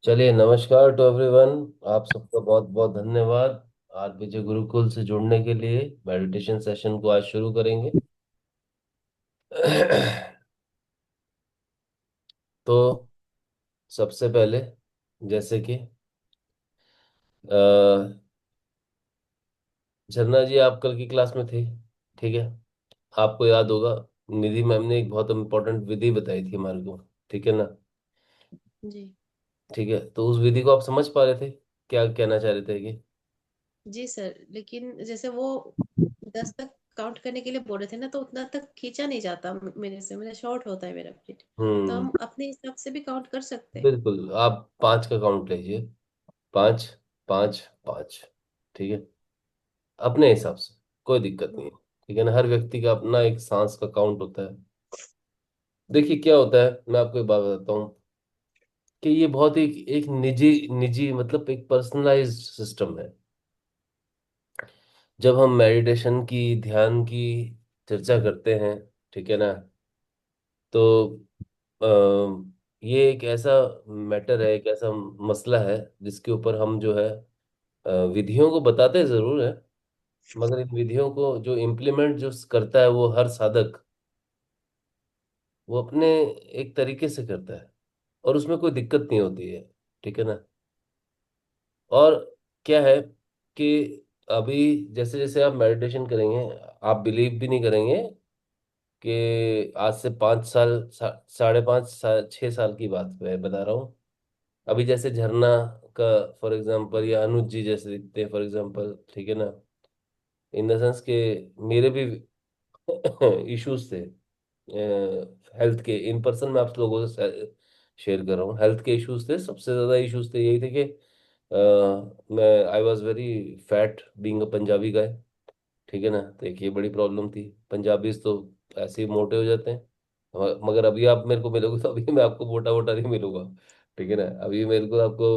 चलिए, नमस्कार to everyone. आप सबका बहुत बहुत धन्यवाद। आरपीजे गुरुकुल से जुड़ने के लिए मेडिटेशन सेशन को आज शुरू करेंगे। तो सबसे पहले, जैसे कि अ, झरना जी, आप कल की क्लास में थे, ठीक है। आपको याद होगा, निधि मैम ने एक बहुत इम्पोर्टेंट विधि बताई थी हमारे को, ठीक है ना। जी। ठीक है, तो उस विधि को आप समझ पा रहे थे, क्या कहना चाह रहे थे कि? जी सर, लेकिन जैसे वो 10 तक काउंट करने के लिए बोल रहे थे ना, तो उतना तक खींचा नहीं जाता मेरे से, मेरा शॉर्ट होता है मेरा फीट। तो हम्म। हम अपने हिसाब से भी काउंट कर सकते हैं। बिल्कुल, आप 5 का काउंट लीजिए। 5, 5, 5। ठीक है, अपने हिसाब से, कोई दिक्कत नहीं है। ठीक है ना, हर व्यक्ति का अपना एक सांस का काउंट होता है। देखिए क्या होता है, मैं आपको एक बात बताता हूँ कि ये बहुत एक निजी निजी मतलब एक पर्सनलाइज्ड सिस्टम है। जब हम मेडिटेशन की, ध्यान की चर्चा करते हैं, ठीक है ना, तो ये एक ऐसा मैटर है, एक ऐसा मसला है जिसके ऊपर हम जो है विधियों को बताते जरूर है, मगर इन विधियों को जो इम्प्लीमेंट जो करता है वो हर साधक, वो अपने एक तरीके से करता है और उसमें कोई दिक्कत नहीं होती है। ठीक है ना। और क्या है कि अभी जैसे जैसे आप मेडिटेशन करेंगे, आप बिलीव भी नहीं करेंगे कि आज से 5 साल, 5.5 साल, 6 साल की बात मैं बता रहा हूँ। अभी जैसे झरना का फॉर एग्जांपल, या अनुज जी जैसे दिखते हैं फॉर एग्जांपल, ठीक है ना, इन द सेंस के मेरे भी इश्यूज थे हेल्थ के। इन पर्सन मैं आप लोगों से शेयर कर रहा हूँ, हेल्थ के इश्यूज थे। सबसे ज्यादा इश्यूज थे यही थे कि मैं I was very fat being a Punjabi guy. ठीक है ना, तो एक ये बड़ी प्रॉब्लम थी। पंजाबीज तो ऐसे ही मोटे हो जाते हैं। मगर अभी आप मेरे को मिलोगे तो अभी मैं आपको मोटा मोटा नहीं मिलूंगा। ठीक है ना, अभी मेरे को आपको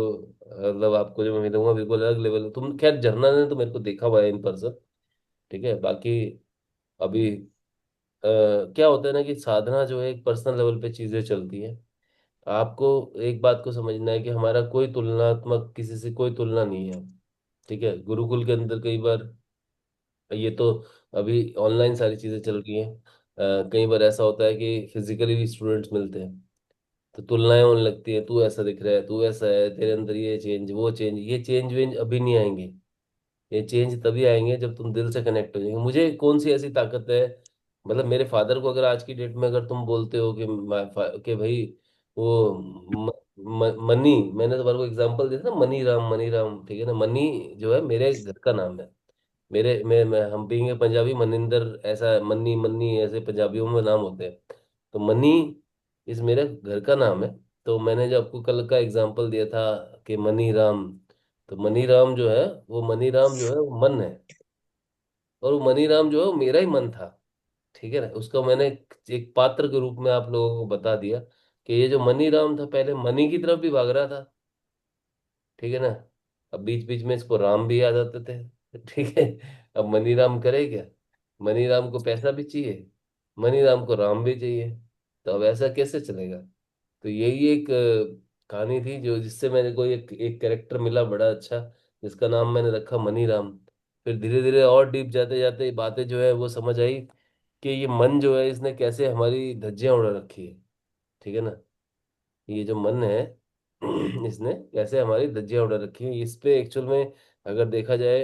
मतलब आपको जो मैं मिलूंगा बिल्कुल अलग लेवल। तुम खैर, झरना ने तो मेरे को देखा हुआ है इन पर्सन। ठीक है, बाकी अभी क्या होता है ना कि साधना जो है एक पर्सनल लेवल पे चीजें चलती हैं। आपको एक बात को समझना है कि हमारा कोई तुलनात्मक, किसी से कोई तुलना नहीं है। ठीक है, गुरुकुल के अंदर कई बार, ये तो अभी ऑनलाइन सारी चीजें चल रही हैं, कई बार ऐसा होता है कि फिजिकली भी स्टूडेंट्स मिलते हैं, तो तुलनाएं होने लगती है। तू ऐसा दिख रहा है, तू ऐसा है, तेरे अंदर ये चेंज, वो चेंज, ये चेंज वेंज अभी नहीं आएंगे। ये चेंज तभी आएंगे जब तुम दिल से कनेक्ट हो जाएंगे। मुझे कौन सी ऐसी ताकत है, मतलब मेरे फादर को अगर आज की डेट में अगर तुम बोलते हो कि कि भाई वो मनी, मैंने तुम्हारे को एग्जांपल दिया था ना, मनी राम, मनी राम, ठीक है ना। मनी जो है मेरे घर का नाम है। मेरे मैं हम बीइंग पंजाबी, मनिंदर, ऐसा मन्नी मन्नी ऐसे पंजाबियों में नाम होते हैं। तो मनी इस मेरे घर का नाम है। तो मैंने जो आपको कल का एग्जांपल दिया था कि मनी राम, तो मनी राम जो है, वो मनी राम जो है वो मन है, और वो मनी राम जो है वो मेरा ही मन था। ठीक है ना, उसका मैंने एक पात्र के रूप में आप लोगों को बता दिया कि ये जो मनी राम था पहले मनी की तरफ भी भाग रहा था। ठीक है ना, अब बीच बीच में इसको राम भी याद आते थे। ठीक है, अब मनी राम करे क्या? मनी राम को पैसा भी चाहिए, मनी राम को राम भी चाहिए, तो अब ऐसा कैसे चलेगा? तो यही एक कहानी थी जो, जिससे मेरे को एक एक कैरेक्टर मिला बड़ा अच्छा, जिसका नाम मैंने रखा मनी राम। फिर धीरे धीरे और डीप जाते जाते बातें जो है वो समझ आई कि ये मन जो है इसने कैसे हमारी धज्जियां उड़ा रखी है। ठीक है ना, ये जो मन है इसने कैसे हमारी धज्जियां उड़ा रखी है इस पे एक्चुअल में, अगर देखा जाए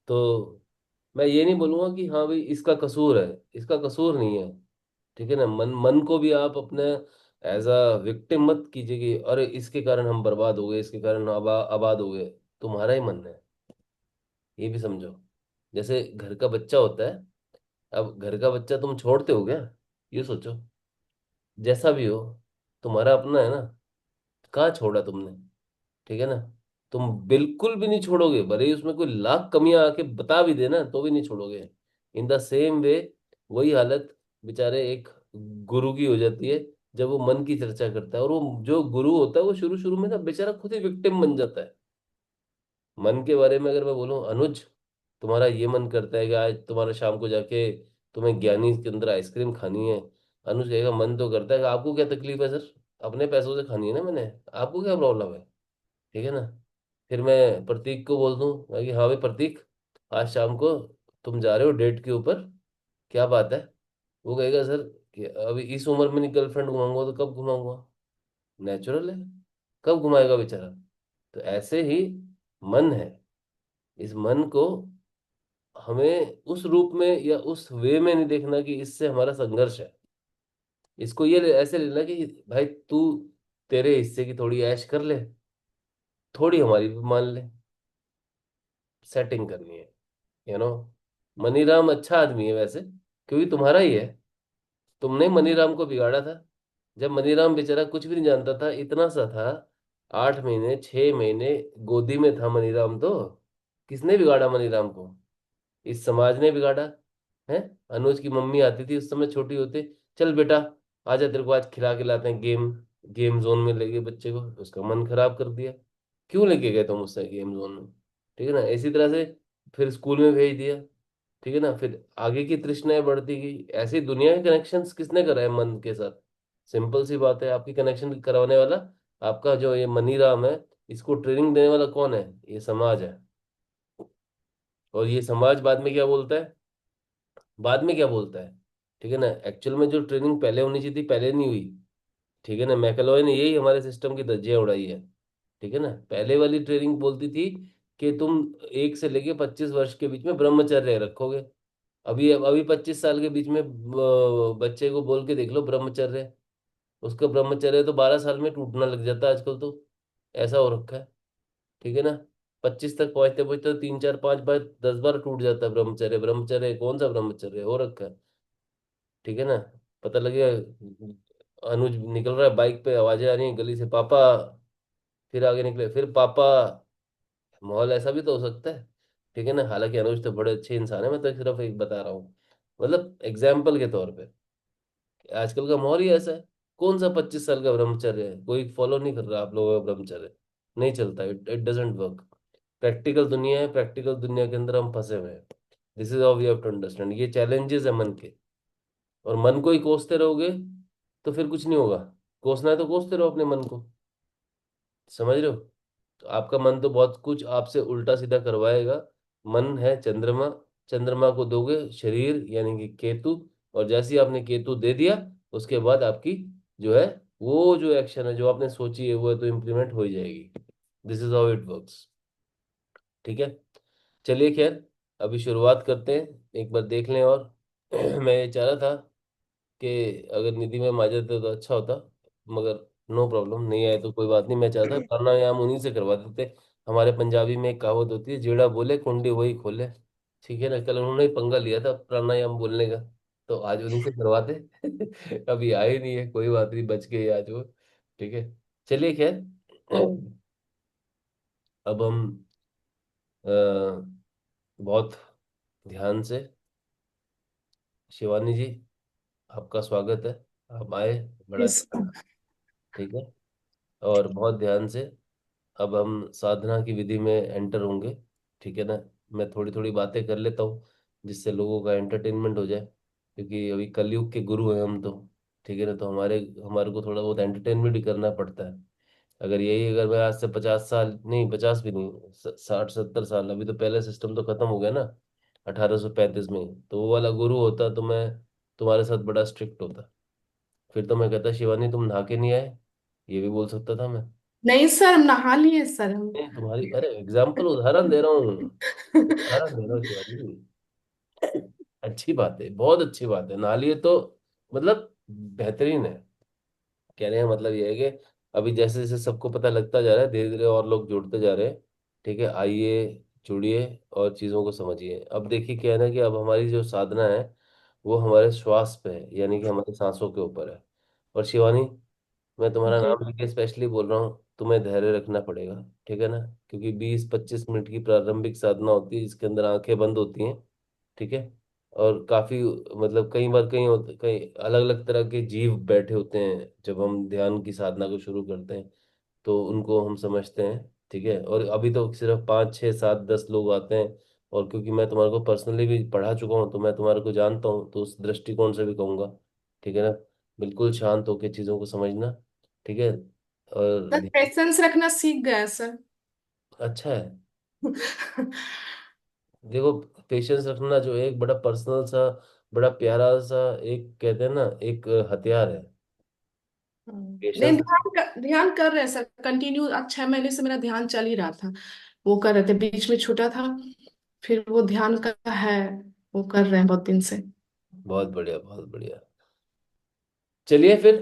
तो मैं ये नहीं बोलूंगा कि हाँ भाई इसका कसूर है। इसका कसूर नहीं है। ठीक है ना, मन मन को भी आप अपने एज अ विक्टिम मत कीजिए कि अरे इसके कारण हम बर्बाद हो गए, इसके कारण हम आबाद हो गए। तुम्हारा ही मन है, ये भी समझो। जैसे घर का बच्चा होता है, अब घर का बच्चा तुम छोड़ते हो क्या? ये सोचो, जैसा भी हो, तुम्हारा अपना है ना। कहाँ छोड़ा तुमने? ठीक है ना, तुम बिल्कुल भी नहीं छोड़ोगे, भले ही उसमें कोई लाख कमियां आके बता भी देना तो भी नहीं छोड़ोगे। इन द सेम वे वही हालत बेचारे एक गुरु की हो जाती है जब वो मन की चर्चा करता है। और वो जो गुरु होता है वो शुरू शुरू में ना बेचारा खुद ही विक्टिम बन जाता है। मन के बारे में अगर मैं बोलूं, अनुज तुम्हारा ये मन करता है कि आज तुम्हारा शाम को जाके तुम्हें ज्ञानी के अंदर आइसक्रीम खानी है। अनुज कहेगा मन तो करता है कि आपको क्या तकलीफ है सर? अपने पैसों से खानी है ना मैंने, आपको क्या प्रॉब्लम है? ठीक है ना। फिर मैं प्रतीक को बोल दूं कि हाँ भाई प्रतीक, आज शाम को तुम जा रहे हो डेट के ऊपर, क्या बात है? वो कहेगा सर कि अभी इस उम्र में नहीं गर्लफ्रेंड घुमाऊंगा तो कब घुमाऊंगा? नेचुरल है, कब घुमाएगा बेचारा? तो ऐसे ही मन है, इस मन को हमें उस रूप में या उस वे में नहीं देखना कि इससे हमारा संघर्ष है। इसको ऐसे लेना कि भाई तू तेरे हिस्से की थोड़ी ऐश कर ले, थोड़ी हमारी भी मान ले, सेटिंग करनी है, यू नो। मनीराम अच्छा आदमी है वैसे, क्योंकि तुम्हारा ही है, तुमने मनीराम को बिगाड़ा था। जब मनीराम बेचारा कुछ भी नहीं जानता था, इतना सा था, 8 महीने 6 महीने गोदी में था मनीराम तो। किसने बिगाड़ा मनीराम को? इस समाज ने बिगाड़ा है। अनुज की मम्मी आती थी उस समय छोटी होते, चल बेटा आजा तेरे को आज खिला के लाते हैं गेम। गेम जोन में ले गए बच्चे को, उसका मन खराब कर दिया। क्यों लेके गए तुम उससे गेम जोन में? ठीक है ना, इसी तरह से फिर स्कूल में भेज दिया। ठीक है ना, फिर आगे की तृष्णाएं बढ़ती गई। ऐसी दुनिया के कनेक्शंस किसने कराए मन के साथ? सिंपल सी बात है, आपकी कनेक्शन करवाने वाला आपका जो ये मनीराम है, इसको ट्रेनिंग देने वाला कौन है? ये समाज है। और ये समाज बाद में क्या बोलता है? बाद में क्या बोलता है? ठीक है ना, एक्चुअल में जो ट्रेनिंग पहले होनी चाहिए थी पहले नहीं हुई। ठीक है ना, मैकलॉय ने यही हमारे सिस्टम की धज्जियां उड़ाई है। ठीक है ना, पहले वाली ट्रेनिंग बोलती थी कि तुम 1 से लेके 25 वर्ष के बीच में ब्रह्मचर्य रखोगे। अभी अभी 25 साल के बीच में बच्चे को बोल के देख लो ब्रह्मचर्य, उसका ब्रह्मचर्य तो 12 साल में टूटना लग जाता है आजकल तो, ऐसा हो रखा है। ठीक है ना, 25 तक पहुंचते पहुंचते 3 4 5 बार 10 बार टूट जाता है ब्रह्मचर्य। ब्रह्मचर्य कौन सा ब्रह्मचर्य हो रखा है? ठीक है ना, पता लगेगा अनुज निकल रहा है बाइक पे, आवाजें आ रही हैं गली से, पापा। फिर आगे निकले, फिर पापा। माहौल ऐसा भी तो हो सकता है। ठीक है ना, हालांकि अनुज तो बड़े अच्छे इंसान है, मैं तो सिर्फ एक बता रहा हूँ, मतलब एग्जाम्पल के तौर पे। आजकल का माहौल ही ऐसा है। कौन सा 25 साल का ब्रह्मचर्य है? कोई फॉलो नहीं कर रहा आप लोगों का ब्रह्मचर्य। नहीं चलता, it it doesn't work. Practical दुनिया है, प्रैक्टिकल दुनिया के अंदर हम फंसे हुए हैं। This is how we have to understand, ये चैलेंजेस है मन के। और मन को ही कोसते रहोगे तो फिर कुछ नहीं होगा। कोसना है तो कोसते रहो अपने मन को, समझ रहे हो? तो आपका मन तो बहुत कुछ आपसे उल्टा सीधा करवाएगा। मन है चंद्रमा, चंद्रमा को दोगे शरीर यानी कि केतु, और जैसे ही आपने केतु दे दिया, उसके बाद आपकी जो है, वो जो एक्शन है जो आपने सोची है वो तो इम्प्लीमेंट हो ही जाएगी। This is how it works. ठीक है, चलिए खैर, अभी शुरुआत करते हैं, एक बार देख लें। और मैं ये चाह रहा था कि अगर निधि में आ जाते तो अच्छा होता, मगर नो प्रॉब्लम, नहीं आए तो कोई बात नहीं। मैं चाहता प्राणायाम उन्हीं से करवा देते। हमारे पंजाबी में एक कहावत होती है, जेड़ा बोले कुंडी वही खोले। ठीक है ना, कल उन्होंने ही पंगा लिया था प्राणायाम बोलने का, तो आज उन्हीं से करवाते। अभी आए नहीं है, कोई बात नहीं, बच गए आज वो। ठीक है, चलिए खैर। अब हम अ, बहुत ध्यान से, शिवानी जी आपका स्वागत है, आप आए, बड़ा यस। अच्छा। ठीक है, और बहुत ध्यान से अब हम साधना की विधि में एंटर होंगे। ठीक है ना, मैं थोड़ी थोड़ी बातें कर लेता हूँ जिससे लोगों का एंटरटेनमेंट हो जाए, क्योंकि अभी कलयुग के गुरु हैं हम तो। ठीक है ना, तो हमारे हमारे को थोड़ा बहुत एंटरटेनमेंट भी करना पड़ता है। अगर मैं आज से 50 साल नहीं, 50 भी नहीं, 60 70 साल, अभी तो पहले सिस्टम तो खत्म हो गया ना 1835 में, तो वो वाला गुरु होता तो मैं तुम्हारे साथ बड़ा स्ट्रिक्ट होता। फिर तो मैं कहता शिवानी तुम नहा के नहीं आए, ये भी बोल सकता था मैं। नहीं सर, हम नहा लिए सर हम। नहीं तुम्हारी, अरे एग्जाम्पल, उदाहरण दे रहा हूँ, उदाहरण दे रहा हूँ शिवानी। अच्छी बात है, बहुत अच्छी बात है, नहा लिए तो मतलब बेहतरीन है। कहने का मतलब ये है कि अभी जैसे जैसे सबको पता लगता जा रहा है, धीरे धीरे और लोग जुड़ते जा रहे हैं। ठीक है, आइए जुड़िए और चीज़ों को समझिए। अब देखिए क्या है ना कि अब हमारी जो साधना है वो हमारे श्वास पे है, यानी कि हमारे सांसों के ऊपर है। और शिवानी, मैं तुम्हारा जी। नाम लेके स्पेशली बोल रहा हूँ, तुम्हें धैर्य रखना पड़ेगा। ठीक है ना, क्योंकि 20 25 मिनट की प्रारंभिक साधना होती है जिसके अंदर आंखें बंद होती हैं। ठीक है, और काफी मतलब कई बार कई अलग अलग तरह के जीव बैठे होते हैं जब हम ध्यान की साधना को शुरू करते हैं, तो उनको हम समझते हैं। ठीक है, और अभी तो सिर्फ 5 6 7 10 लोग आते हैं। और क्योंकि मैं तुम्हारे को पर्सनली भी पढ़ा चुका हूँ तो मैं तुम्हारे को जानता हूँ, तो उस दृष्टिकोण से भी कहूंगा। ठीक है ना, बिल्कुल शांत होकर चीज़ों को समझना। ठीक है। और सर पेशेंस रखना सीख गया सर। अच्छा है। देखो, पेशेंस रखना जो है एक बड़ा पर्सनल सा, बड़ा प्यारा सा, एक कहते हैं ना, एक हथियार है। नहीं, पेशेंस। ध्यान कर रहे हैं सर, कंटिन्यू 6 महीने से मेरा ध्यान चल ही रहा था। वो कर रहे थे, बीच में छूटा था, फिर वो ध्यान का है, वो कर रहे हैं बहुत दिन से। बहुत बढ़िया, बहुत बढ़िया। चलिए फिर,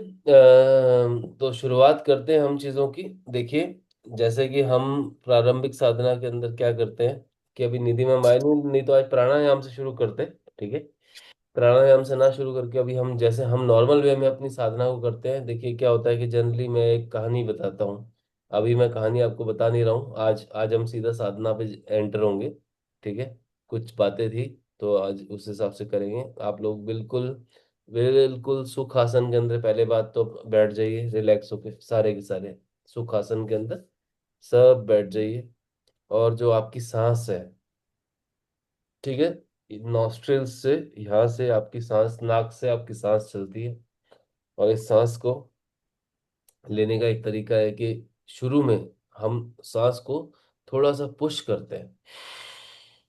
तो शुरुआत करते हैं हम चीज़ों की। देखिए, जैसे कि हम प्रारंभिक साधना के अंदर क्या करते हैं, कि अभी निधि में आए नहीं तो आज प्राणायाम से शुरू करते हैं, ठीक है। प्राणायाम से ना शुरू करके अभी हम जैसे हम नॉर्मल वे में अपनी साधना को करते हैं। देखिए क्या होता है कि जनरली मैं एक कहानी बताता हूँ। अभी मैं कहानी आपको बता नहीं रहा हूँ, आज आज हम सीधा साधना पे एंटर होंगे, ठीक है। कुछ बातें थी तो आज उस हिसाब से करेंगे। आप लोग बिल्कुल बिल्कुल सुख आसन के अंदर पहले बात तो बैठ जाइए, रिलैक्स होके सारे के सारे सुख आसन के अंदर सब बैठ जाइए। और जो आपकी सांस है, ठीक है, नॉस्ट्रिल्स से, यहाँ से आपकी सांस, नाक से आपकी सांस चलती है। और इस सांस को लेने का एक तरीका है कि शुरू में हम सांस को थोड़ा सा पुश करते हैं,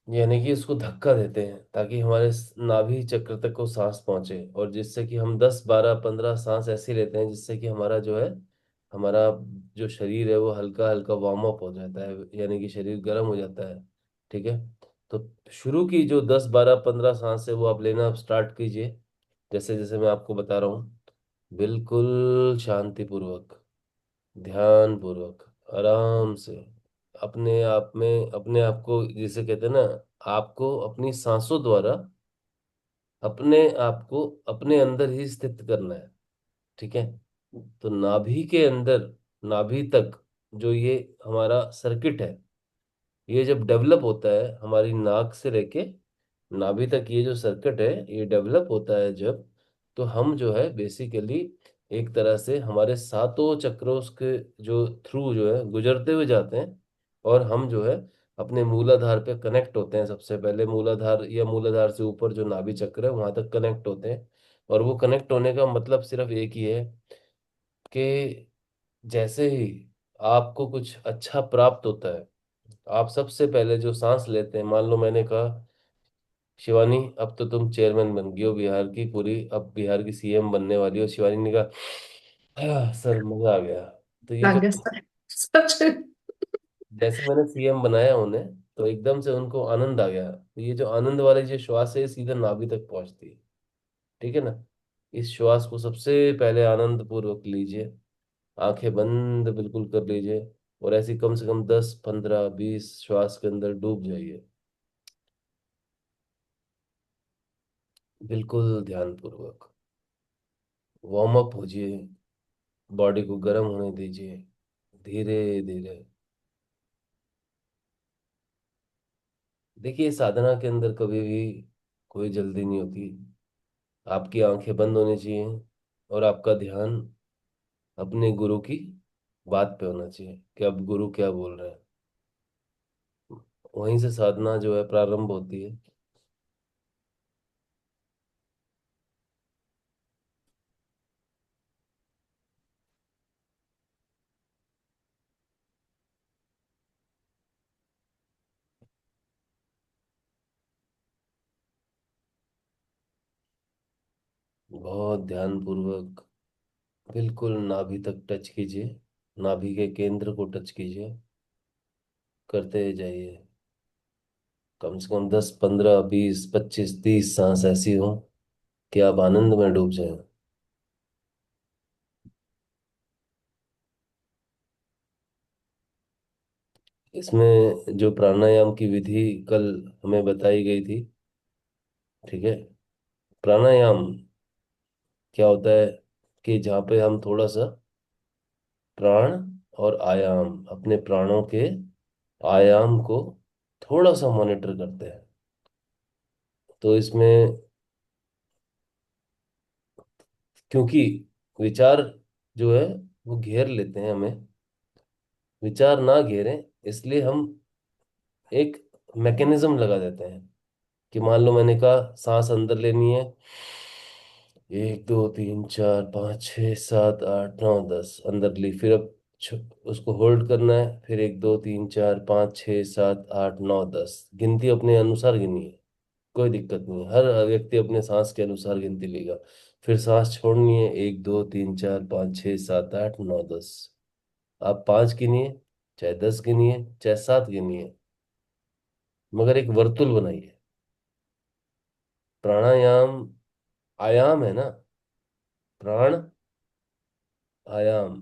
यानी कि उसको धक्का देते हैं ताकि हमारे नाभि चक्र तक को सांस पहुंचे, और जिससे कि हम 10 12 15 सांस ऐसे लेते हैं जिससे कि हमारा जो है, हमारा जो शरीर है वो हल्का हल्का वार्म अप हो जाता है, यानी कि शरीर गर्म हो जाता है, ठीक है। तो शुरू की जो 10 12 15 सांस है वो आप लेना स्टार्ट कीजिए, जैसे जैसे मैं आपको बता रहा हूँ। बिल्कुल शांतिपूर्वक, ध्यान पूर्वक, आराम से, अपने आप में अपने आप को, जिसे कहते हैं ना, आपको अपनी सांसों द्वारा अपने आप को अपने अंदर ही स्थित करना है, ठीक है। तो नाभि के अंदर, नाभि तक जो ये हमारा सर्किट है, ये जब डेवलप होता है हमारी नाक से लेके नाभि तक, ये जो सर्किट है ये डेवलप होता है जब, तो हम जो है बेसिकली एक तरह से हमारे सातों चक्रों के जो थ्रू जो है गुजरते हुए जाते हैं। और हम जो है अपने मूलाधार पे कनेक्ट होते हैं, सबसे पहले मूलाधार या मूलाधार से ऊपर जो नाभि चक्र है वहां तक कनेक्ट होते हैं। और वो कनेक्ट होने का मतलब सिर्फ एक ही है कि जैसे ही आपको कुछ अच्छा प्राप्त होता है, आप सबसे पहले जो सांस लेते हैं, मान लो मैंने कहा शिवानी अब तो तुम चेयरमैन बन गई हो बिहार की पूरी, अब बिहार की सीएम बनने वाली हो, शिवानी ने कहा सर मजा आ गया। तो ये जो, लग गया सर, सच में। जैसे मैंने सीएम बनाया उन्हें, तो एकदम से उनको आनंद आ गया। तो ये जो आनंद वाली जो श्वास है ये सीधा नाभि तक पहुंचती है, ठीक है ना। इस श्वास को सबसे पहले आनंद पूर्वक लीजिए, आंखें बंद बिल्कुल कर लीजिए, और ऐसी कम से कम 10 15 20 श्वास के अंदर डूब जाइए, बिल्कुल ध्यान पूर्वक। वार्म अप होजिए, बॉडी को गर्म होने दीजिए, धीरे धीरे। देखिए, साधना के अंदर कभी भी कोई जल्दी नहीं होती। आपकी आंखें बंद होनी चाहिए और आपका ध्यान अपने गुरु की बात पे होना चाहिए कि अब गुरु क्या बोल रहे हैं। वहीं से साधना जो है प्रारंभ होती है। बहुत ध्यान पूर्वक बिल्कुल नाभि तक टच कीजिए, नाभि के केंद्र को टच कीजिए, करते जाइए। कम से कम 10 15 20 25 30 सांस ऐसी हो कि आप आनंद में डूब जाएं। इसमें जो प्राणायाम की विधि कल हमें बताई गई थी, ठीक है। प्राणायाम क्या होता है कि जहाँ पे हम थोड़ा सा प्राण और आयाम, अपने प्राणों के आयाम को थोड़ा सा मॉनिटर करते हैं। तो इसमें, क्योंकि विचार जो है वो घेर लेते हैं हमें, विचार ना घेरें इसलिए हम एक मैकेनिज्म लगा देते हैं कि मान लो मैंने कहा सांस अंदर लेनी है, एक दो तीन चार पाँच छः सात आठ नौ दस अंदर ली, फिर अब उसको होल्ड करना है, फिर एक दो तीन चार पाँच छः सात आठ नौ दस, गिनती अपने अनुसार गिनी है, कोई दिक्कत नहीं है, हर व्यक्ति अपने सांस के अनुसार गिनती लेगा। फिर सांस छोड़नी है, एक दो तीन चार पाँच छः सात आठ नौ दस। आप पाँच गिनिए, चाहे दस गिनिए, चाहे सात गिनिए, मगर एक वर्तुल बनाइए। प्राणायाम आयाम है ना, प्राण आयाम,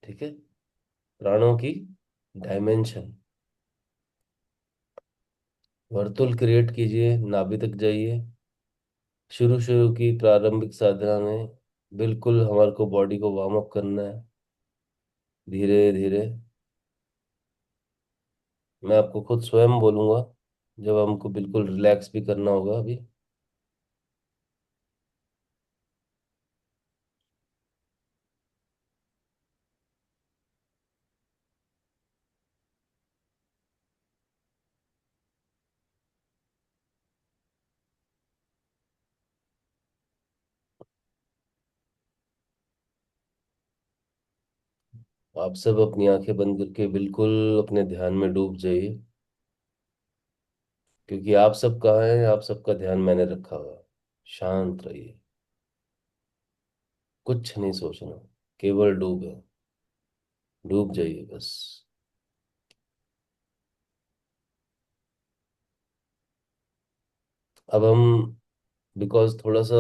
ठीक है, प्राणों की डायमेंशन। वर्तुल क्रिएट कीजिए, नाभि तक जाइए। शुरू शुरू की प्रारंभिक साधना में बिल्कुल हमारे को बॉडी को वार्म अप करना है, धीरे धीरे। मैं आपको खुद स्वयं बोलूंगा जब हमको बिल्कुल रिलैक्स भी करना होगा अभी। आप सब अपनी आंखें बंद करके बिल्कुल अपने ध्यान में डूब जाइए, क्योंकि आप सब कहाँ हैं, आप सबका ध्यान मैंने रखा हुआ है। शांत रहिए, कुछ नहीं सोचना, केवल डूबे, डूब जाइए बस। अब हम, बिकॉज थोड़ा सा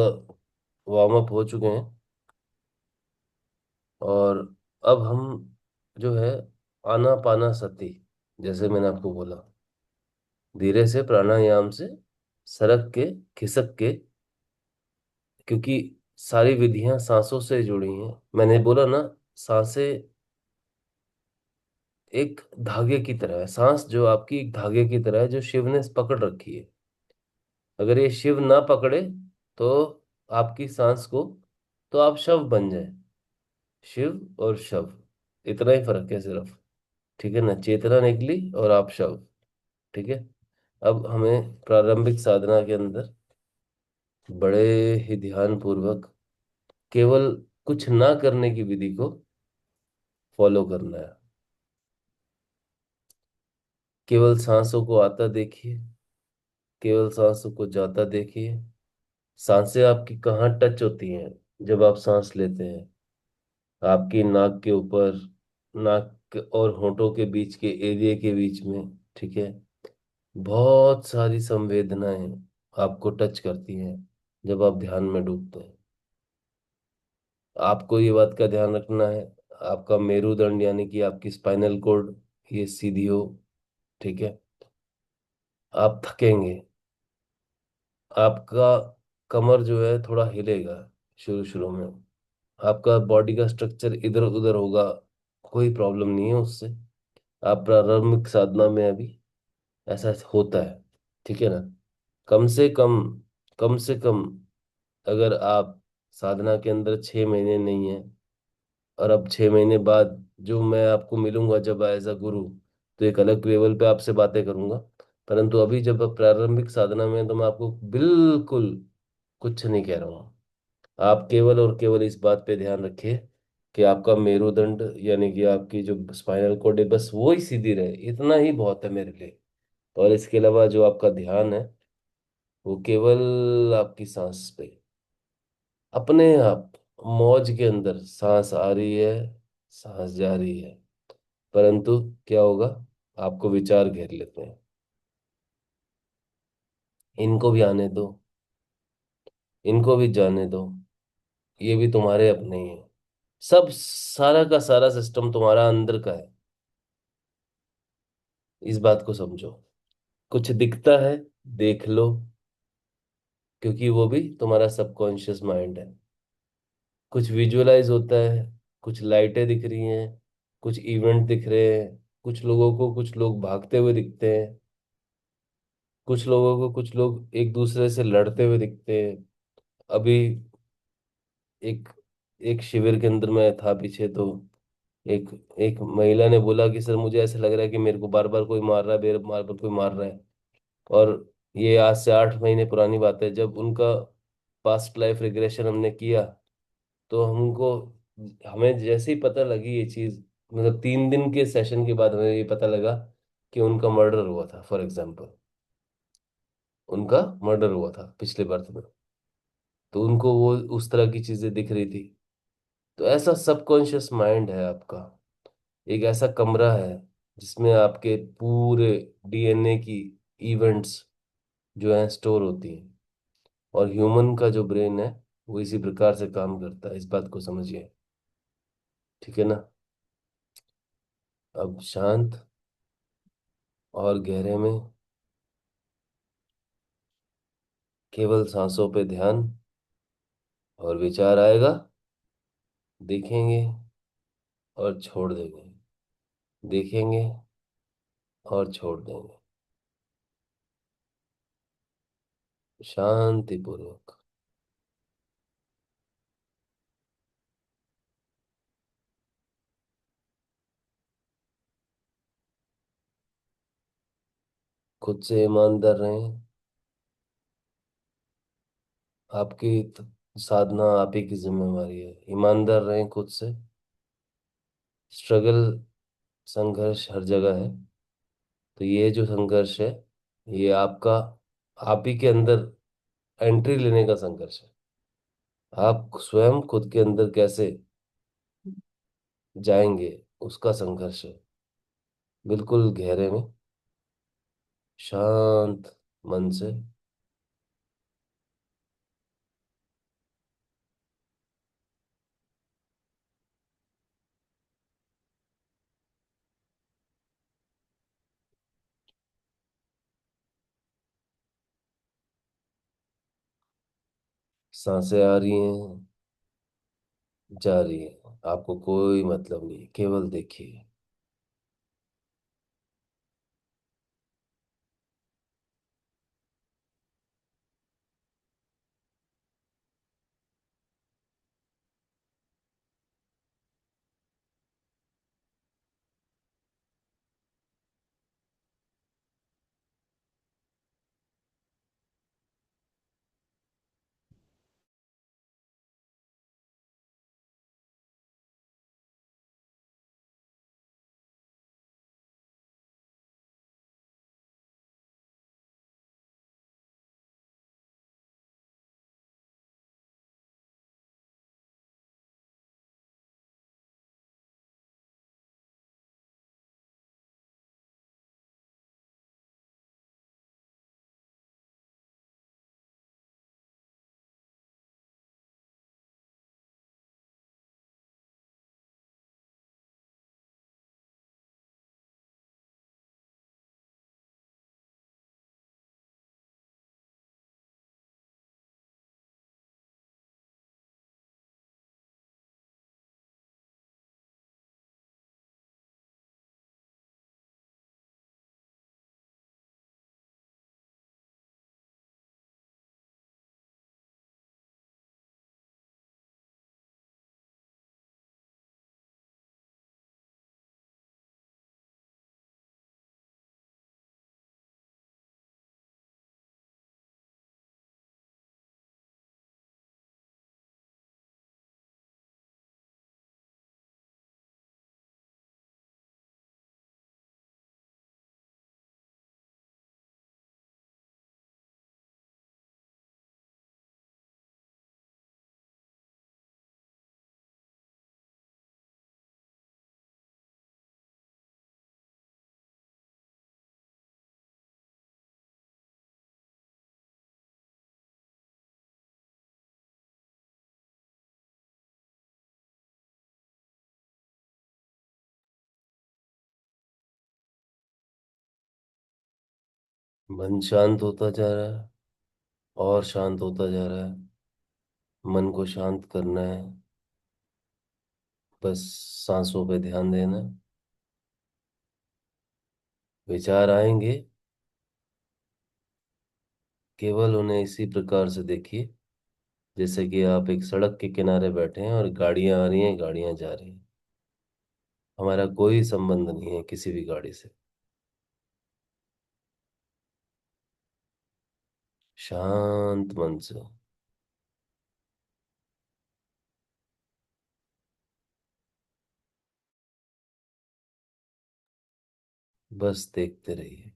वार्म अप हो चुके हैं, और अब हम जो है आना पाना सती, जैसे मैंने आपको बोला, धीरे से प्राणायाम से सरक के, खिसक के, क्योंकि सारी विधियां सांसों से जुड़ी हैं। मैंने बोला ना, सांसें एक धागे की तरह है, सांस जो आपकी एक धागे की तरह है जो शिव ने पकड़ रखी है। अगर ये शिव ना पकड़े तो आपकी सांस को, तो आप शव बन जाए। शिव और शव, इतना ही फर्क है सिर्फ, ठीक है ना, चेतना निकली और आप शव, ठीक है। अब हमें प्रारंभिक साधना के अंदर बड़े ही ध्यान पूर्वक केवल कुछ ना करने की विधि को फॉलो करना है। केवल सांसों को आता देखिए, केवल सांसों को जाता देखिए। सांसें आपकी कहाँ टच होती हैं जब आप सांस लेते हैं? आपकी नाक के ऊपर, नाक और होठों के बीच के एरिया के बीच में, ठीक है। बहुत सारी संवेदनाएं आपको टच करती हैं जब आप ध्यान में डूबते हैं। आपको ये बात का ध्यान रखना है, आपका मेरुदंड यानी कि आपकी स्पाइनल कॉर्ड ये सीधी हो, ठीक है। आप थकेंगे, आपका कमर जो है थोड़ा हिलेगा शुरू शुरू में, आपका बॉडी का स्ट्रक्चर इधर उधर होगा, कोई प्रॉब्लम नहीं है उससे। आप प्रारंभिक साधना में अभी ऐसा होता है, ठीक है ना। कम से कम, कम से कम, अगर आप साधना के अंदर 6 महीने नहीं है, और अब 6 महीने बाद जो मैं आपको मिलूंगा जब एज अ गुरु, तो एक अलग लेवल पे आपसे बातें करूंगा। परंतु अभी जब आप प्रारंभिक साधना में हैं, तो मैं आपको बिल्कुल कुछ नहीं कह रहा हूँ। आप केवल और केवल इस बात पे ध्यान रखिए कि आपका मेरुदंड यानी कि आपकी जो स्पाइनल कॉर्ड है, बस वो ही सीधी रहे, इतना ही बहुत है मेरे लिए। और इसके अलावा जो आपका ध्यान है वो केवल आपकी सांस पे, अपने आप मौज के अंदर सांस आ रही है, सांस जा रही है। परंतु क्या होगा, आपको विचार घेर लेते हैं, इनको भी आने दो, इनको भी जाने दो, ये भी तुम्हारे अपने ही है। सब सारा का सारा सिस्टम तुम्हारा अंदर का है, इस बात को समझो। कुछ दिखता है, देख लो, क्योंकि वो भी तुम्हारा सबकॉन्शियस माइंड है। कुछ विजुअलाइज होता है, कुछ लाइटें दिख रही हैं, कुछ इवेंट दिख रहे हैं, कुछ लोगों को कुछ लोग भागते हुए दिखते हैं, कुछ लोगों को कुछ लोग एक दूसरे से लड़ते हुए दिखते हैं। अभी एक एक शिविर के अंदर मैं था पीछे, तो एक एक महिला ने बोला कि सर मुझे ऐसा लग रहा है कि मेरे को बार बार कोई मार रहा है, बार बार कोई मार रहा है। और ये आज से 8 महीने पुरानी बात है, जब उनका पास्ट लाइफ रिग्रेशन हमने किया, तो हमको, हमें जैसे ही पता लगी ये चीज, मतलब 3 दिन के सेशन के बाद हमें ये पता लगा कि उनका मर्डर हुआ था, फॉर एग्जाम्पल, उनका मर्डर हुआ था पिछले बर्थ में, तो उनको वो उस तरह की चीजें दिख रही थी। तो ऐसा सबकॉन्शियस माइंड है आपका, एक ऐसा कमरा है जिसमें आपके पूरे डीएनए की इवेंट्स जो हैं स्टोर होती हैं। और ह्यूमन का जो ब्रेन है वो इसी प्रकार से काम करता है, इस बात को समझिए, ठीक है ना। अब शांत और गहरे में केवल सांसों पे ध्यान, और विचार आएगा, देखेंगे और छोड़ देंगे, देखेंगे और छोड़ देंगे, शांति पूर्वक। खुद से ईमानदार रहें। आपकी साधना आप ही की जिम्मेवारी है, ईमानदार रहें खुद से। स्ट्रगल, संघर्ष हर जगह है, तो ये जो संघर्ष है, ये आपका, आप ही के अंदर एंट्री लेने का संघर्ष है। आप स्वयं खुद के अंदर कैसे जाएंगे, उसका संघर्ष है। बिल्कुल गहरे में, शांत मन से सांसें आ रही हैं, जा रही है, आपको कोई मतलब नहीं, केवल देखिए। मन शांत होता जा रहा है, और शांत होता जा रहा है। मन को शांत करना है, बस सांसों पे ध्यान देना है। विचार आएंगे, केवल उन्हें इसी प्रकार से देखिए जैसे कि आप एक सड़क के किनारे बैठे हैं और गाड़ियां आ रही हैं, गाड़ियां जा रही हैं। हमारा कोई संबंध नहीं है किसी भी गाड़ी से। शांत मन से बस देखते रहिए।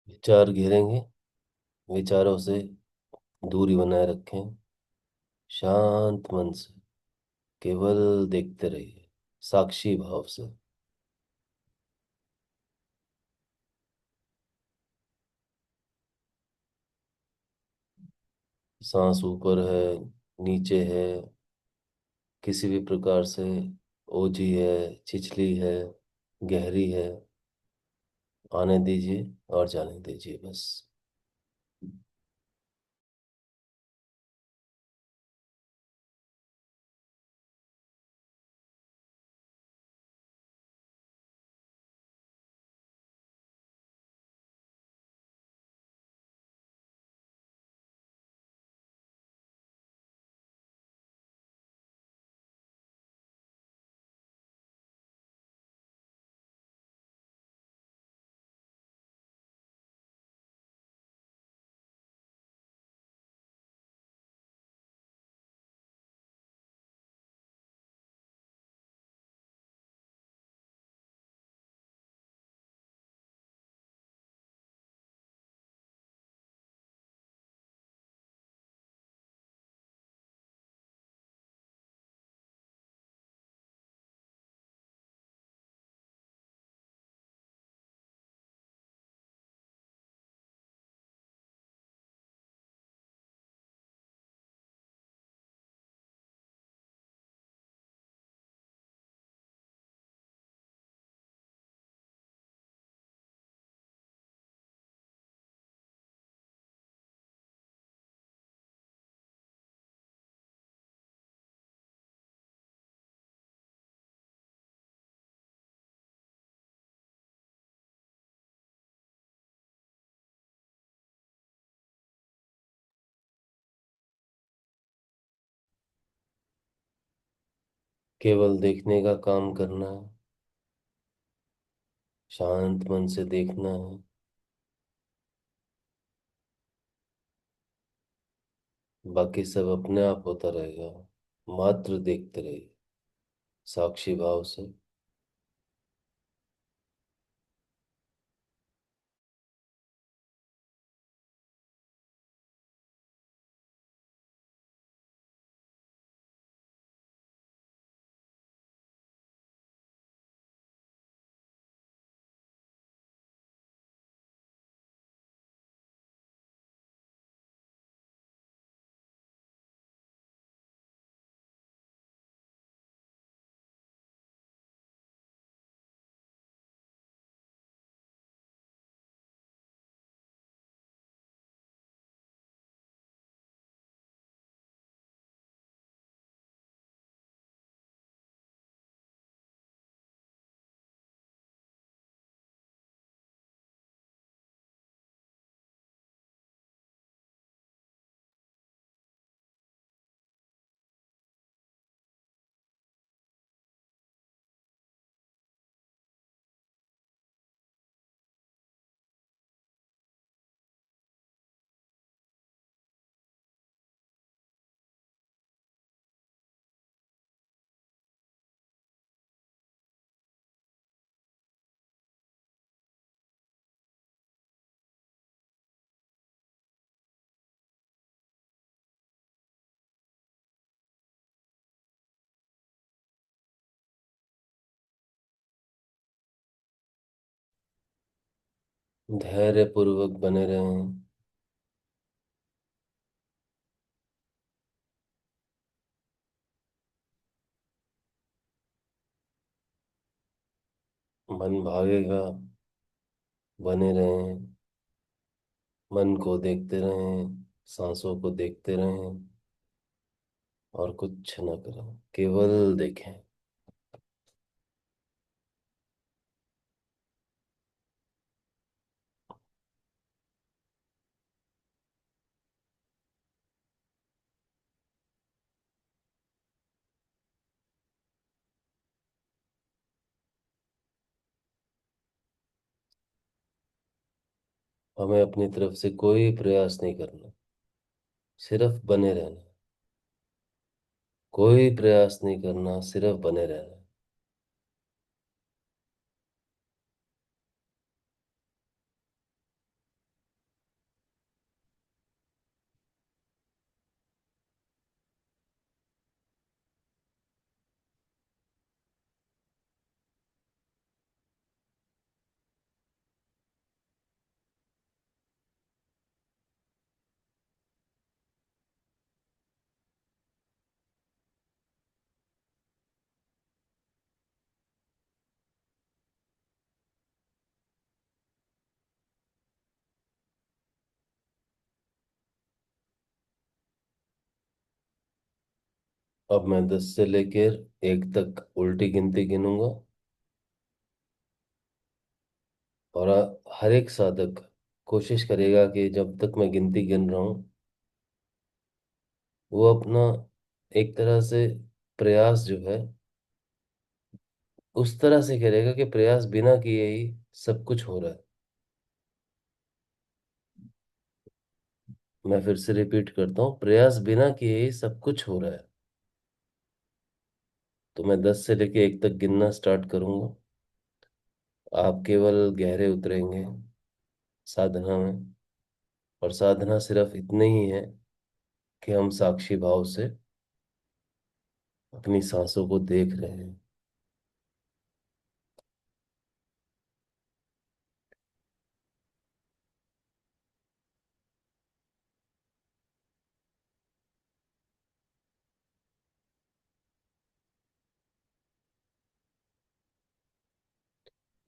विचार घेरेंगे, विचारों से दूरी बनाए रखें, शांत मन से केवल देखते रहिए, साक्षी भाव से। सांस ऊपर है, नीचे है, किसी भी प्रकार से ओझी है, छिछली है, गहरी है, आने दीजिए और जाने दीजिए बस। केवल देखने का काम करना है, शांत मन से देखना है, बाकी सब अपने आप होता रहेगा। मात्र देखते रहिए, साक्षी भाव से। धैर्य पूर्वक बने रहें। मन भागेगा, बने रहें। मन को देखते रहें, सांसों को देखते रहें, और कुछ न करें, केवल देखें। हमें अपनी तरफ से कोई प्रयास नहीं करना, सिर्फ बने रहना। कोई प्रयास नहीं करना, सिर्फ बने रहना। अब मैं 10 से लेकर 1 तक उल्टी गिनती गिनूंगा, और हर एक साधक कोशिश करेगा कि जब तक मैं गिनती गिन रहा हूँ, वो अपना एक तरह से प्रयास जो है उस तरह से करेगा कि प्रयास बिना किए ही सब कुछ हो रहा है। मैं फिर से रिपीट करता हूँ, प्रयास बिना किए ही सब कुछ हो रहा है। तो मैं 10 से लेके 1 तक गिनना स्टार्ट करूंगा। आप केवल गहरे उतरेंगे साधना में, और साधना सिर्फ इतनी ही है कि हम साक्षी भाव से अपनी सांसों को देख रहे हैं।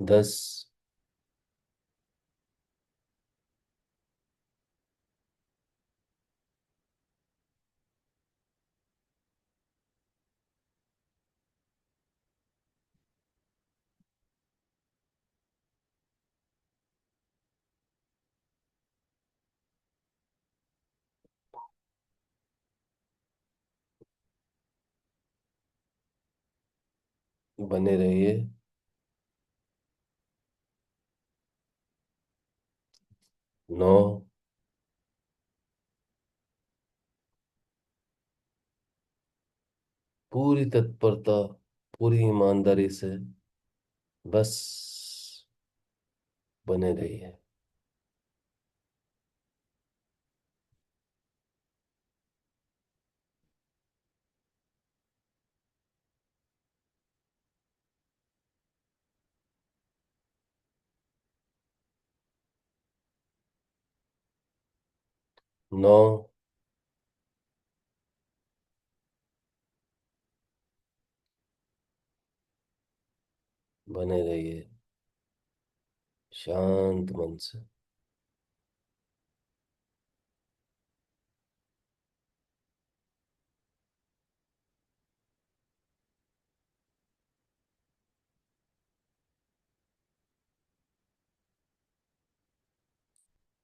10। बने रहिए। 9। पूरी तत्परता, पूरी ईमानदारी से बस बने रहिए। 9। बने रहिए शांत मन से।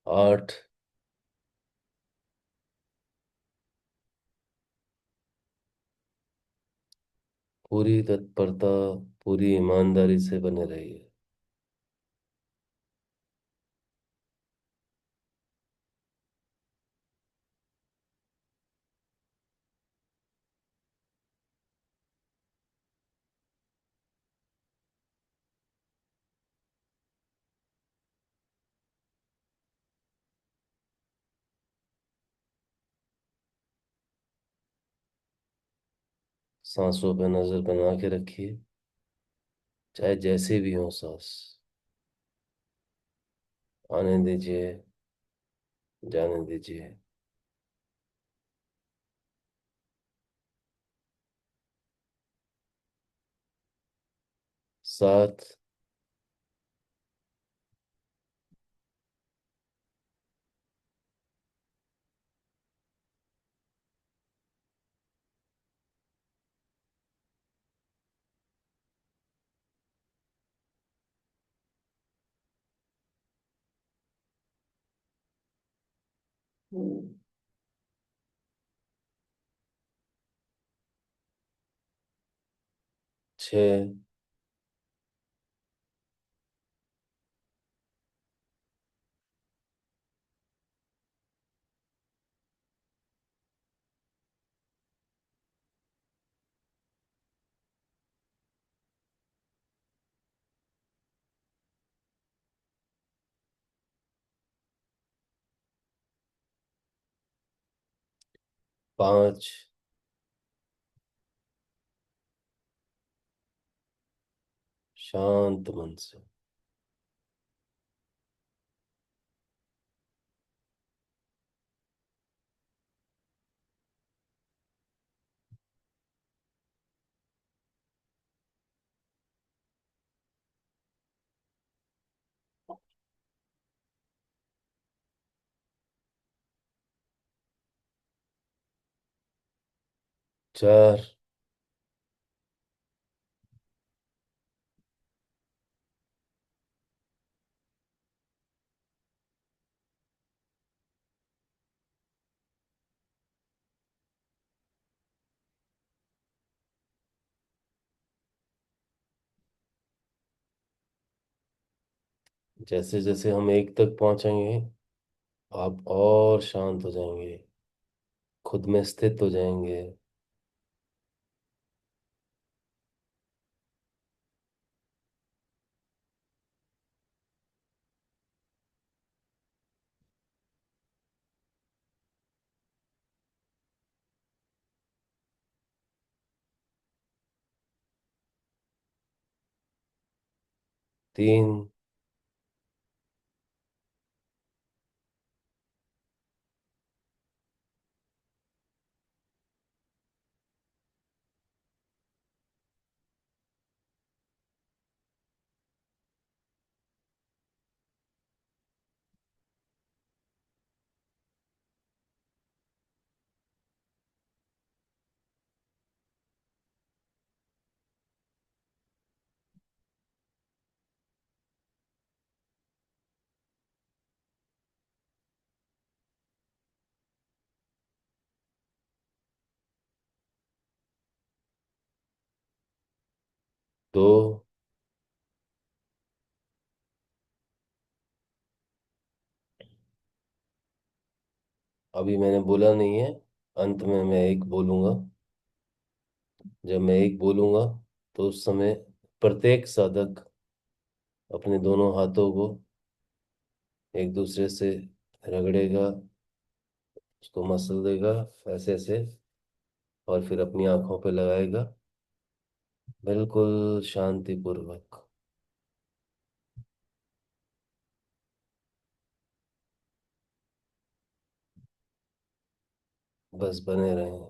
8। पूरी तत्परता, पूरी ईमानदारी से बने रहिए। सांसों पे नजर बना के रखिए, चाहे जैसे भी हो सांस। आने दीजिए, जाने दीजिए। 7, 6, 5, शांत मन से। 4, जैसे जैसे हम 1 तक पहुंचेंगे, आप और शांत हो जाएंगे, खुद में स्थित हो जाएंगे। 3, दो, अभी मैंने बोला नहीं है, अंत में मैं 1 बोलूंगा। जब मैं 1 बोलूंगा तो उस समय प्रत्येक साधक अपने दोनों हाथों को एक दूसरे से रगड़ेगा, उसको मसल देगा, ऐसे ऐसे, और फिर अपनी आंखों पे लगाएगा, बिल्कुल शांति पूर्वक। बस बने रहें।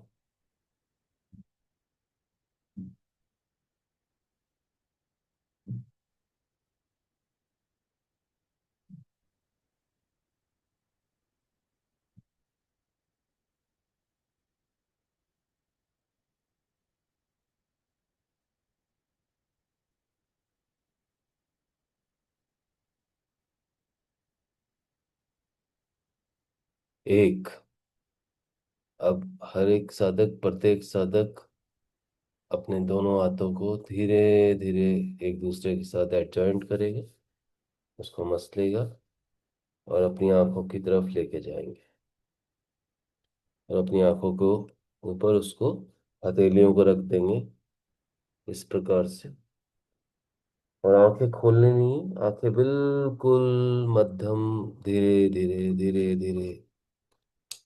1, अब हर एक साधक, प्रत्येक साधक अपने दोनों हाथों को धीरे धीरे एक दूसरे के साथ एडजॉइंट करेगा, उसको मसलेगा, और अपनी आंखों की तरफ लेके जाएंगे, और अपनी आंखों को ऊपर उसको हथेलियों को रख देंगे इस प्रकार से। और आंखें खोलनी नहीं, आंखें बिल्कुल मध्यम, धीरे धीरे धीरे धीरे,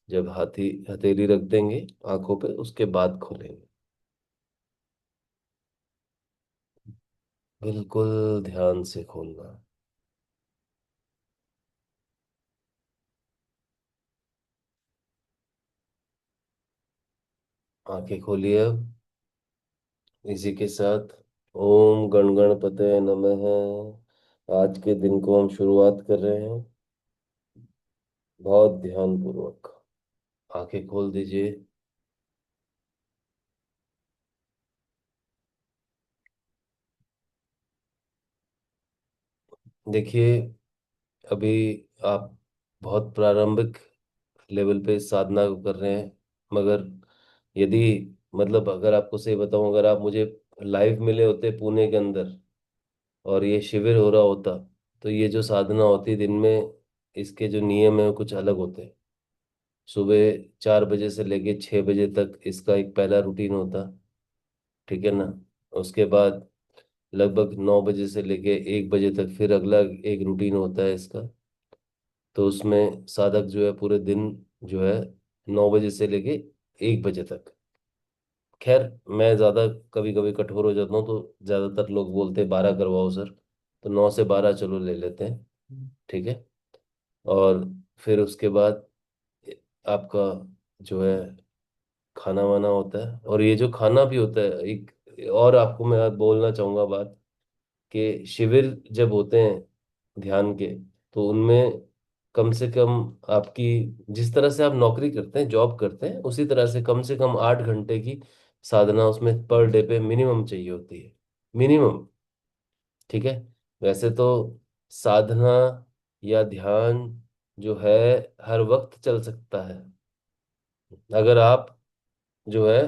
जब हाथी हथेली रख देंगे आंखों पे उसके बाद खोलेंगे। बिल्कुल ध्यान से खोलना। आंखें खोलिए अब। इसी के साथ ओम गण गणपते नमः। आज के दिन को हम शुरुआत कर रहे हैं बहुत ध्यान पूर्वक। आंखें खोल दीजिए। देखिए, अभी आप बहुत प्रारंभिक लेवल पे साधना को कर रहे हैं, मगर यदि मतलब अगर आपको सही बताऊं, अगर आप मुझे लाइव मिले होते पुणे के अंदर और ये शिविर हो रहा होता, तो ये जो साधना होती दिन में, इसके जो नियम है वो कुछ अलग होते हैं। सुबह 4 बजे से लेके 6 बजे तक इसका एक पहला रूटीन होता, ठीक है ना। उसके बाद लगभग 9 बजे से लेके 1 बजे तक फिर अगला एक रूटीन होता है इसका। तो उसमें साधक जो है पूरे दिन जो है 9 बजे से लेके 1 बजे तक। खैर, मैं ज़्यादा कभी कभी कठोर हो जाता हूँ, तो ज़्यादातर लोग बोलते हैं 12 करवाओ सर, तो 9 से 12 चलो ले लेते हैं, ठीक है। और फिर उसके बाद आपका जो है खाना वाना होता है, और ये जो खाना भी होता है एक, और आपको मैं आज बोलना चाहूँगा बात, कि शिविर जब होते हैं ध्यान के, तो उनमें कम से कम आपकी, जिस तरह से आप नौकरी करते हैं जॉब करते हैं, उसी तरह से कम 8 घंटे की साधना उसमें पर डे पे मिनिमम चाहिए होती है, मिनिमम, ठीक है। वैसे तो साधना या ध्यान जो है हर वक्त चल सकता है, अगर आप जो है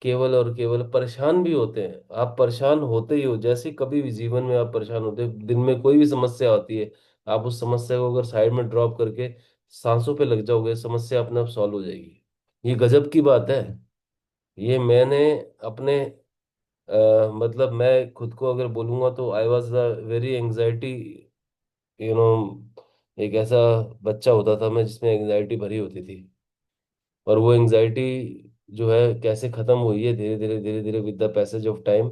केवल और केवल परेशान भी होते हैं। आप परेशान होते ही हो, जैसे कभी भी जीवन में आप परेशान होते हैं, दिन में कोई भी समस्या होती है, आप उस समस्या को अगर साइड में ड्रॉप करके सांसों पे लग जाओगे, समस्या अपने आप सॉल्व हो जाएगी। ये गजब की बात है। ये मैंने अपने मतलब मैं खुद को अगर बोलूंगा तो I was a very anxiety, you know, एक ऐसा बच्चा होता था मैं जिसमें एंजाइटी भरी होती थी। और वो एंजाइटी जो है कैसे खत्म हुई है धीरे धीरे धीरे धीरे with the passage of time,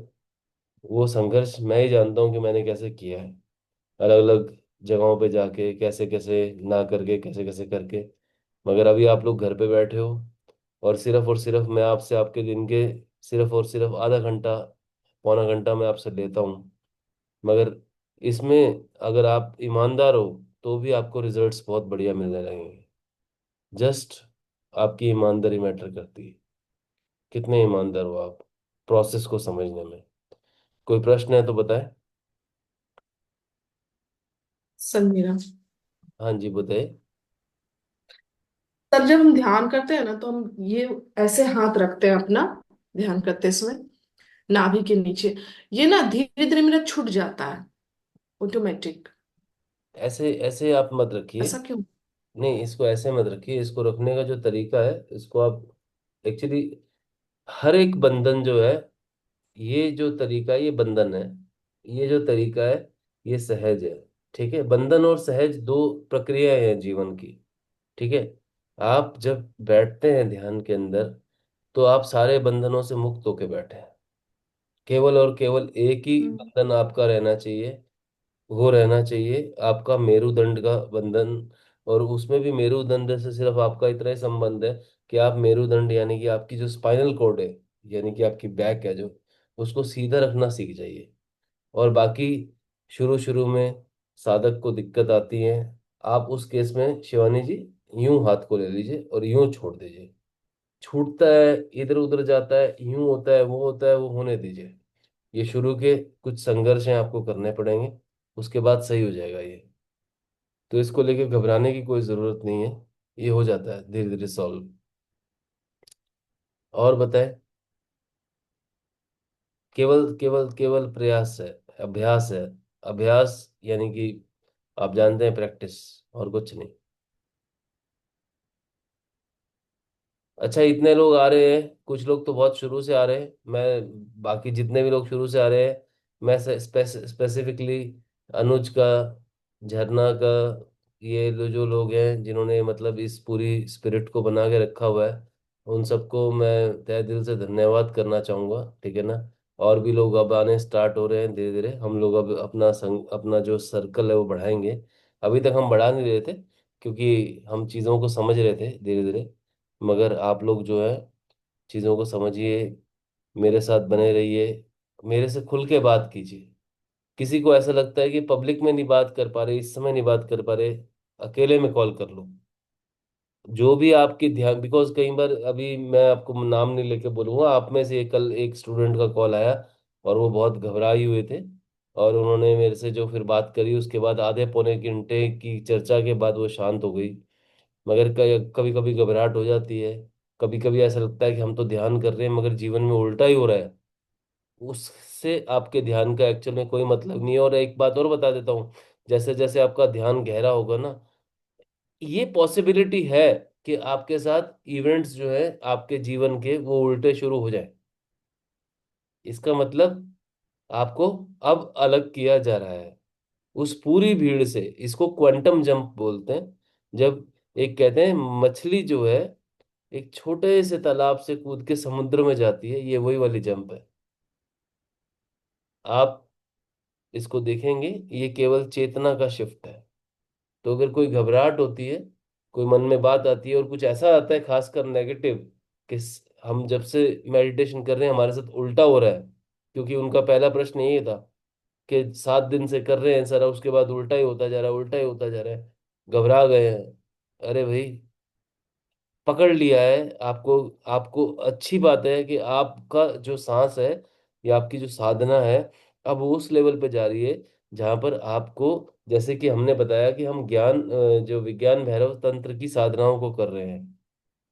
वो संघर्ष मैं ही जानता हूँ कि मैंने कैसे किया है, अलग अलग जगहों पे जाके कैसे कैसे ना करके कैसे कैसे करके। मगर अभी आप लोग घर पे बैठे हो, और सिर्फ मैं आपसे आपके दिन के सिर्फ और सिर्फ आधा घंटा, पौना घंटा मैं आपसे लेता हूँ। मगर इसमें अगर आप ईमानदार हो तो भी आपको रिजल्ट्स बहुत बढ़िया मिलने लगेंगे। जस्ट आपकी ईमानदारी मैटर करती है, कितने ईमानदार हो आप प्रोसेस को समझने में। कोई प्रश्न है तो बताएं। समझी ना। हाँ जी, बताइए। तब जब हम ध्यान करते हैं ना, तो हम ये ऐसे हाथ रखते हैं अपना, ध्यान करते समय नाभि के नीचे। ये ना धीरे धीरे मेरा छूट जाता है, ऑटोमेटिक। ऐसे ऐसे आप मत रखिए। ऐसा क्यों? नहीं, इसको ऐसे मत रखिए। इसको रखने का जो तरीका है, इसको आप एक्चुअली, हर एक बंधन जो है, ये जो तरीका है ये बंधन है, ये जो तरीका है ये सहज है, ठीक है। बंधन और सहज दो प्रक्रियाएं हैं जीवन की, ठीक है। आप जब बैठते हैं ध्यान के अंदर, तो आप सारे बंधनों से मुक्त होके बैठे हैं। केवल और केवल एक ही हम्म। बंधन आपका रहना चाहिए, वो रहना चाहिए आपका मेरुदंड का बंधन। और उसमें भी मेरुदंड से सिर्फ आपका इतना ही संबंध है कि आप मेरुदंड यानी कि आपकी जो स्पाइनल कोड है, यानी कि आपकी बैक है जो, उसको सीधा रखना सीख जाइए। और बाकी शुरू शुरू में साधक को दिक्कत आती है, आप उस केस में शिवानी जी यूं हाथ को ले लीजिए और यूं छोड़ दीजिए। छूटता है, इधर उधर जाता है, यूं होता है, वो होने दीजिए। ये शुरू के कुछ संघर्ष हैं, आपको करने पड़ेंगे, उसके बाद सही हो जाएगा ये। तो इसको लेके घबराने की कोई ज़रूरत नहीं है, ये हो जाता है धीरे धीरे सॉल्व। और बताएं। केवल केवल केवल प्रयास है, अभ्यास है। अभ्यास यानी कि आप जानते हैं प्रैक्टिस, और कुछ नहीं। अच्छा, इतने लोग आ रहे हैं, कुछ लोग तो बहुत शुरू से आ रहे हैं, मैं बाकी जितने भी लोग शुरू से आ रहे हैं, मैं स्पेसिफिकली अनुज का, झरना का, जो लोग हैं जिन्होंने मतलब इस पूरी स्पिरिट को बना के रखा हुआ है, उन सबको मैं तहे दिल से धन्यवाद करना चाहूँगा, ठीक है ना। और भी लोग अब आने स्टार्ट हो रहे हैं धीरे धीरे। हम लोग अब अपना जो सर्कल है वो बढ़ाएंगे। अभी तक हम बढ़ा नहीं रहे थे, क्योंकि हम चीज़ों को समझ रहे थे धीरे धीरे। मगर आप लोग जो है चीज़ों को समझिए, मेरे साथ बने रहिए, मेरे से खुल के बात कीजिए। किसी को ऐसा लगता है कि पब्लिक में नहीं बात कर पा रहे, इस समय नहीं बात कर पा रहे, अकेले में कॉल कर लो। जो भी आपकी ध्यान, बिकॉज कई बार, अभी मैं आपको नाम नहीं लेके बोलूंगा, आप में से कल एक स्टूडेंट का कॉल आया और वो बहुत घबराए हुए थे, और उन्होंने मेरे से जो फिर बात करी, उसके बाद आधे पौने घंटे की चर्चा के बाद वो शांत हो गई। मगर कभी कभी घबराहट हो जाती है, कभी कभी ऐसा लगता है कि हम तो ध्यान कर रहे हैं मगर जीवन में उल्टा ही हो रहा है। उससे आपके ध्यान का एक्चुअल में कोई मतलब नहीं है। और एक बात और बता देता हूँ, जैसे जैसे आपका ध्यान गहरा होगा ना, ये पॉसिबिलिटी है कि आपके साथ इवेंट्स जो है आपके जीवन के, वो उल्टे शुरू हो जाए। इसका मतलब आपको अब अलग किया जा रहा है उस पूरी भीड़ से। इसको क्वांटम जंप बोलते हैं। जब एक कहते हैं मछली जो है एक छोटे से तालाब से कूद के समुद्र में जाती है, ये वही वाली जंप है। आप इसको देखेंगे, ये केवल चेतना का शिफ्ट है। तो अगर कोई घबराहट होती है, कोई मन में बात आती है और कुछ ऐसा आता है खासकर नेगेटिव, कि हम जब से मेडिटेशन कर रहे हैं हमारे साथ उल्टा हो रहा है, क्योंकि उनका पहला प्रश्न यही था कि 7 दिन से कर रहे हैं सर, उसके बाद उल्टा ही होता जा रहा है, उल्टा ही होता जा रहा है, घबरा गए हैं। अरे भाई, पकड़ लिया है आपको। आपको अच्छी बात है कि आपका जो सांस है या आपकी जो साधना है, अब वो उस लेवल पे जा रही है जहां पर आपको, जैसे कि हमने बताया कि हम जो विज्ञान भैरव तंत्र की साधनाओं को कर रहे हैं।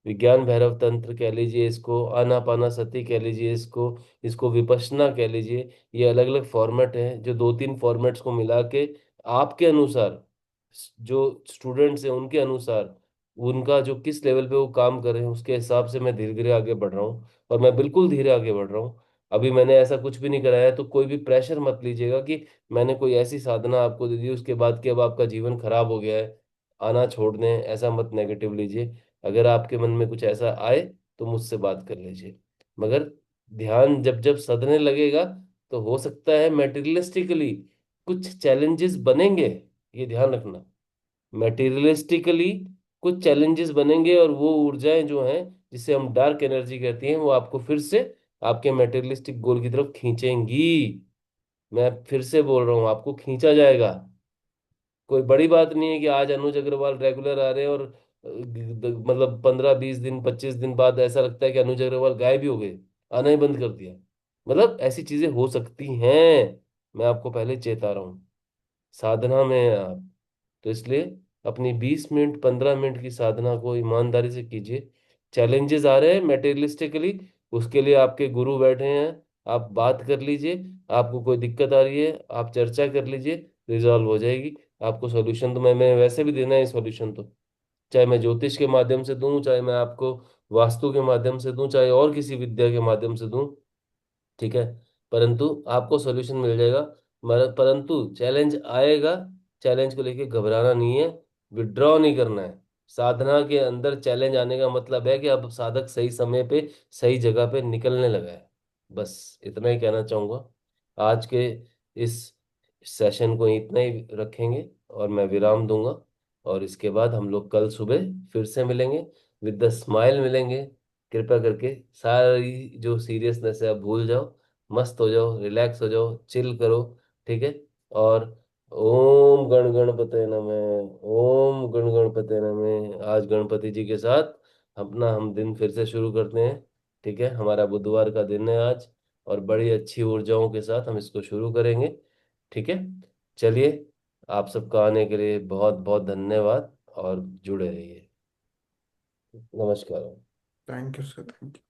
विज्ञान भैरव तंत्र कह लीजिए इसको, आनापाना सती कह लीजिए इसको, इसको विपश्यना कह लीजिए। ये अलग अलग फॉर्मेट हैं, जो 2-3 फॉर्मेट्स को मिला के आपके अनुसार, जो स्टूडेंट्स हैं उनके अनुसार, उनका जो किस लेवल पे वो काम कर रहे हैं उसके हिसाब से मैं धीरे धीरे आगे बढ़ रहा हूँ। और मैं बिल्कुल धीरे आगे बढ़ रहा हूँ। अभी मैंने ऐसा कुछ भी नहीं कराया है, तो कोई भी प्रेशर मत लीजिएगा कि मैंने कोई ऐसी साधना आपको दे दी उसके बाद कि अब आपका जीवन खराब हो गया है, आना छोड़ दें, ऐसा मत नेगेटिव लीजिए। अगर आपके मन में कुछ ऐसा आए तो मुझसे बात कर लीजिए। मगर ध्यान जब जब सधने लगेगा, तो हो सकता है मेटेरियलिस्टिकली कुछ चैलेंजेस बनेंगे, ये ध्यान रखना। मेटेरियलिस्टिकली कुछ चैलेंजेस बनेंगे, और वो ऊर्जाएं जो हैं, जिसे हम डार्क एनर्जी कहती हैं, वो आपको फिर से आपके मेटेरियलिस्टिक गोल की तरफ खींचेंगी। मैं फिर से बोल रहा हूँ, आपको खींचा जाएगा। कोई बड़ी बात नहीं है कि आज अनुज अग्रवाल रेगुलर आ रहे हैं और मतलब 15-20 दिन 25 दिन बाद ऐसा लगता है कि अनुज अग्रवाल गायब ही हो गए, आना ही बंद कर दिया। मतलब ऐसी चीजें हो सकती हैं। मैं आपको पहले चेता रहा हूँ, साधना में हैं आप। तो इसलिए अपनी 20 मिनट 15 मिनट की साधना को ईमानदारी से कीजिए। चैलेंजेस आ रहे हैं मेटेरियलिस्टिकली, उसके लिए आपके गुरु बैठे हैं। आप बात कर लीजिए, आपको कोई दिक्कत आ रही है आप चर्चा कर लीजिए, रिजॉल्व हो जाएगी। आपको सॉल्यूशन तो मैं वैसे भी देना है सॉल्यूशन तो, चाहे मैं ज्योतिष के माध्यम से दूं, चाहे मैं आपको वास्तु के माध्यम से दूं, चाहे और किसी विद्या के माध्यम से दूं, ठीक है, परंतु आपको सॉल्यूशन मिल जाएगा। परंतु चैलेंज आएगा, चैलेंज को लेके घबराना नहीं है, विड्रॉ नहीं करना है। साधना के अंदर चैलेंज आने का मतलब है कि अब साधक सही समय पे सही जगह पे निकलने लगा है। बस इतना ही कहना चाहूंगा। आज के इस सेशन को इतना ही रखेंगे और मैं विराम दूंगा। और इसके बाद हम लोग कल सुबह फिर से मिलेंगे, विद द स्माइल मिलेंगे। कृपया करके सारी जो सीरियसनेस है आप भूल जाओ, मस्त हो जाओ, रिलैक्स हो जाओ, चिल करो, ठीक है। और ओम गण गणपते नमः, ओम गण गणपते नमः। आज गणपति जी के साथ अपना हम दिन फिर से शुरू करते हैं, ठीक है। हमारा बुधवार का दिन है आज, और बड़ी अच्छी ऊर्जाओं के साथ हम इसको शुरू करेंगे, ठीक है। चलिए, आप सबका आने के लिए बहुत बहुत धन्यवाद, और जुड़े रहिए। नमस्कार। Thank you sir, thank you.